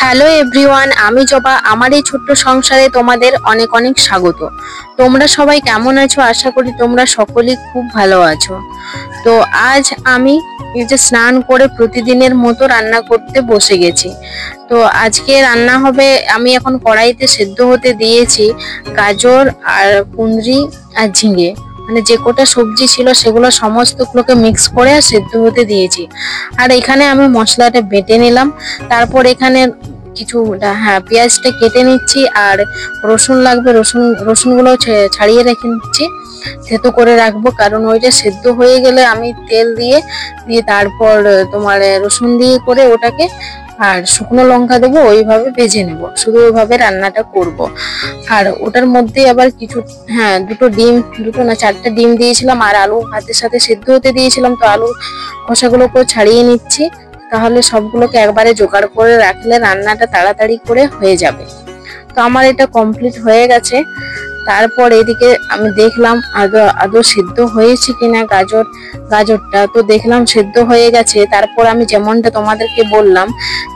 Hello everyone, আমি জবা। আমার এই ছোট্ট সংসারে তোমাদের অনেক অনেক স্বাগত। তোমরা সবাই কেমন আছো? আশা করি তোমরা সকলেই খুব ভালো আছো। তো আজ আমি এই যে স্নান করে প্রতিদিনের মতো রান্না করতে বসে গেছি। তো আজকে রান্না হবে, আমি এখন কড়াইতে সেদ্ধ হতে দিয়েছি গাজর আর কুঁদরি আর ঝিঙে, মানে যে কটা সবজি ছিল সেগুলো সমস্তগুলোকে মিক্স করে সেদ্ধ হতে দিয়েছি। আর এখানে আমি মশলাটা বেটে নিলাম। তারপর এখানে পেঁয়াজটা কেটে নিচ্ছি, আর রসুন লাগবে, রসুনগুলো ছাড়িয়ে রেখে নিচ্ছি, থেতো করে রাখবো। কারণ ওইটা সেদ্ধ হয়ে গেলে আমি তেল দিয়ে দিয়ে তারপর রসুন দিয়ে করে ওটাকে আর শুকনো লঙ্কা দেবো, ওইভাবে ভেজে নেব। শুধু ওইভাবে রান্নাটা করব। আর ওটার মধ্যে আবার দুটো না চারটা ডিম দিয়েছিলাম, আর আলু ভাতের সাথে সেদ্ধ হতে দিয়েছিলাম। তো আলু খোসাগুলোকে ছাড়িয়ে নিচ্ছি, তাহলে সবগুলোকে একবারে জোগাড় করে রাখলে রান্নাটা তাড়াতাড়ি করে হয়ে যাবে। তো আমার এটা কমপ্লিট হয়ে গেছে। তারপর এদিকে আমি দেখলাম আদৌ সিদ্ধ হয়েছে কিনা গাজরটা। তো দেখলাম সিদ্ধ হয়ে গেছে। তারপর আমি যেমনটা তোমাদেরকে বললাম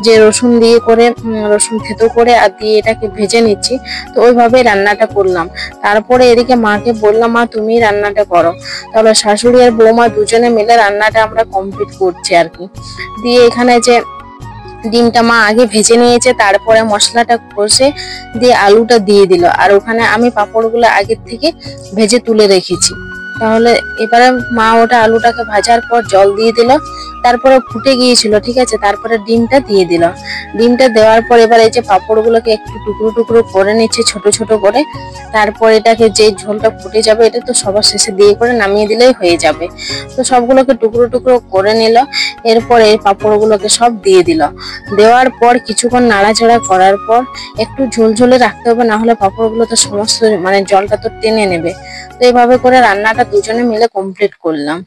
যে রসুন দিয়ে করে রসুন থেতো করে আর দিয়ে এটাকে ভেজে নিচ্ছি, তো ওইভাবে রান্নাটা করলাম। তারপরে এদিকে মাকে বললাম, মা তুমি রান্নাটা করো। তাহলে শাশুড়ি আর বৌমা দুজনে মিলে রান্নাটা আমরা কমপ্লিট করছি আর কি। দিয়ে এখানে যে ডিমটা মা আগে ভেজে নিয়েছে, তারপরে মশলাটা কষে দিয়ে আলুটা দিয়ে দিল। আর ওখানে আমি পাঁপড়গুলো আগের থেকে ভেজে তুলে রেখেছি। তাহলে এবারে মা ওটা আলুটাকে ভাজার পর জল দিয়ে দিল, তারপরে ফুটে গিয়েছিল, ঠিক আছে। তারপরে ডিমটা দিয়ে দিল। ডিমটা দেওয়ার পর এবার এই যে পাঁপড়গুলোকে একটু টুকরো টুকরো করে নিচ্ছে ছোট ছোট করে। তারপর এটাকে যে ঝোলটা ফুটে যাবে এটা তো সবার শেষে দিয়ে করে নামিয়ে দিলেই হয়ে যাবে। তো সবগুলোকে টুকরো টুকরো করে নিল। এরপরে এই পাঁপড়গুলোকে সব দিয়ে দিল। দেওয়ার পর কিছুক্ষণ নাড়াচাড়া করার পর একটু ঝোলঝোলে রাখতে হবে, না হলে পাঁপড়গুলো তো সমস্ত জলটা তো টেনে নেবে। তো এইভাবে করে রান্নাটা দুজনে মিলে কমপ্লিট করলাম।